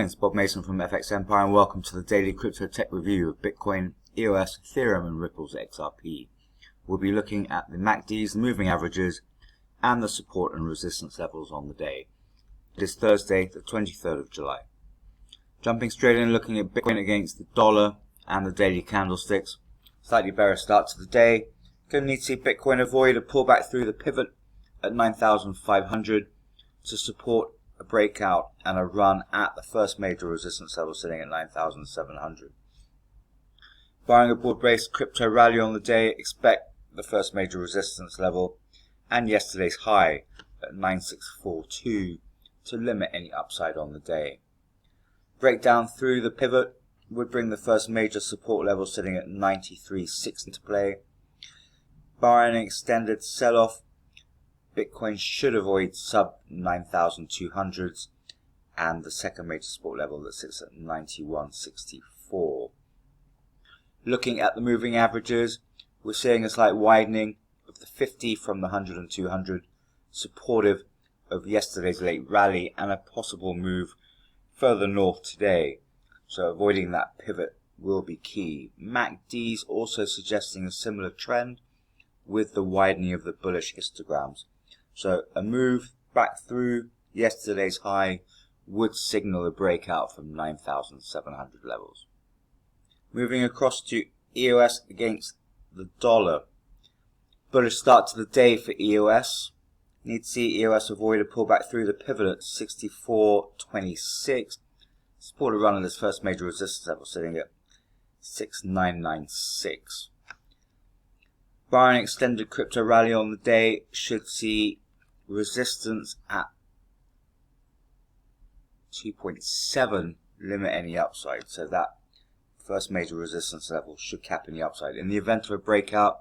it's Bob Mason from FX Empire, and welcome to the daily crypto tech review of Bitcoin, EOS, Ethereum and Ripple's XRP. We'll be looking at the MACDs, the moving averages, and the support and resistance levels on the day. It is Thursday, the 23rd of July. Jumping straight in, looking at Bitcoin against the dollar and the daily candlesticks. Slightly bearish start to the day. Going to need to see Bitcoin avoid a pullback through the pivot at 9,500 to support a breakout and a run at the first major resistance level sitting at 9,700. Barring a broad-based crypto rally on the day, expect the first major resistance level and yesterday's high at 9,642 to limit any upside on the day. Breakdown through the pivot would bring the first major support level sitting at 93.6 into play. Barring an extended sell-off, Bitcoin should avoid sub 9,200s and the second major support level that sits at 91.64. Looking at the moving averages, we're seeing a slight widening of the 50 from the 100 and 200, supportive of yesterday's late rally and a possible move further north today. So avoiding that pivot will be key. MACDs also suggesting a similar trend with the widening of the bullish histograms. So a move back through yesterday's high would signal a breakout from 9,700 levels. Moving across to EOS against the dollar. Bullish start to the day for EOS. Need to see EOS avoid a pullback through the pivot at 64.26. Support a run at its first major resistance level sitting at 6,996. Barring an extended crypto rally on the day, should see resistance at 2.7 limit any upside. So that first major resistance level should cap any upside. In the event of a breakout,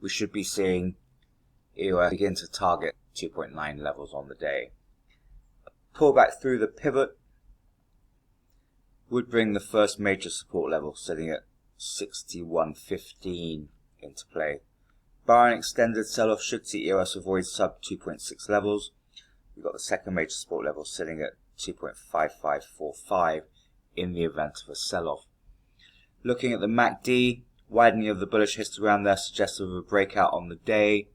we should be seeing EOS begin to target 2.9 levels on the day. A pullback through the pivot would bring the first major support level sitting at 61.15 into play. Barring extended sell-off, should see EOS avoid sub 2.6 levels. We've got the second major support level sitting at 2.5545 in the event of a sell-off. Looking at the MACD, widening of the bullish histogram there suggestive of a breakout on the day,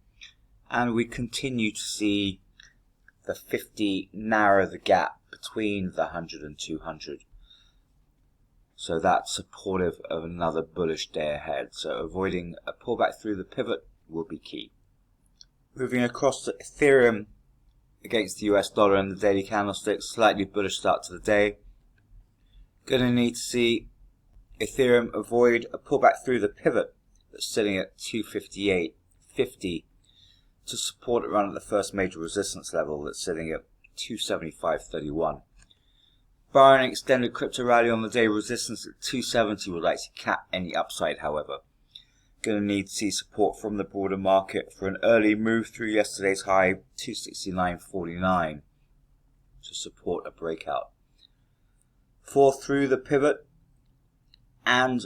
and we continue to see the 50 narrow the gap between the 100 and 200. So that's supportive of another bullish day ahead. So avoiding a pullback through the pivot will be key. Moving across to Ethereum against the US dollar and the daily candlestick, slightly bullish start to the day. Going to need to see Ethereum avoid a pullback through the pivot that's sitting at 258.50 to support a run at the first major resistance level that's sitting at 275.31. Barring an extended crypto rally on the day, resistance at 270 would likely cap any upside, however. Going to need to see support from the broader market for an early move through yesterday's high, 269.49, to support a breakout. Fall through the pivot, and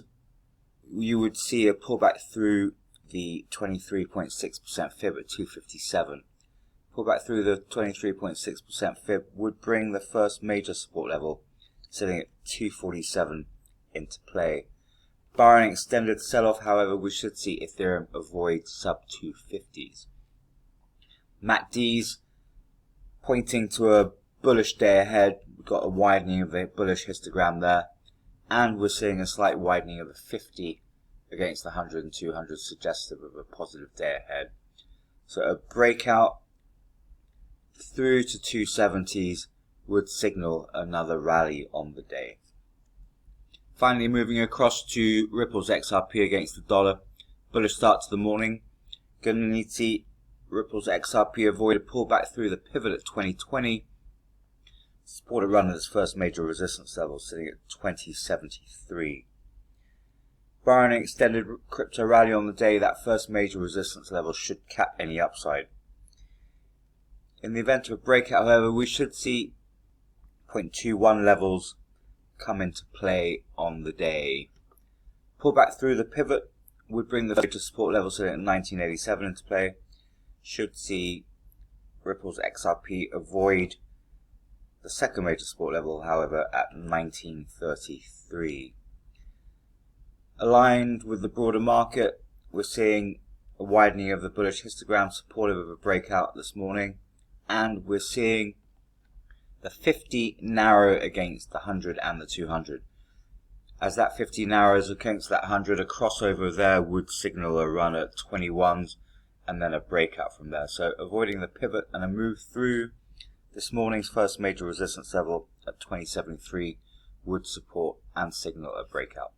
you would see a pullback through the 23.6% fib at 257. Pullback through the 23.6% fib would bring the first major support level sitting at 247 into play. Barring extended sell-off, however, we should see Ethereum avoid sub 250s. MACDs pointing to a bullish day ahead. We've got a widening of the bullish histogram there, and we're seeing a slight widening of the 50 against the 100 and 200 suggestive of a positive day ahead. So a breakout through to 270s would signal another rally on the day. Finally, moving across to Ripple's XRP against the dollar. Bullish start to the morning. Going to need to see Ripple's XRP avoid a pullback through the pivot at 2020. Support a run at its first major resistance level sitting at 2073. Barring an extended crypto rally on the day, that first major resistance level should cap any upside. In the event of a breakout, however, we should see 0.21 levels come into play on the day. Pullback through the pivot would bring the major support level sitting at 1987 into play. Should see Ripple's XRP avoid The second major support level, however, at 1933. Aligned with the broader market, we're seeing a widening of the bullish histogram supportive of a breakout this morning, and we're seeing the 50 narrow against the 100 and the 200. As that 50 narrows against that 100, a crossover there would signal a run at 21s and then a breakout from there. So avoiding the pivot and a move through this morning's first major resistance level at 2073 would support and signal a breakout.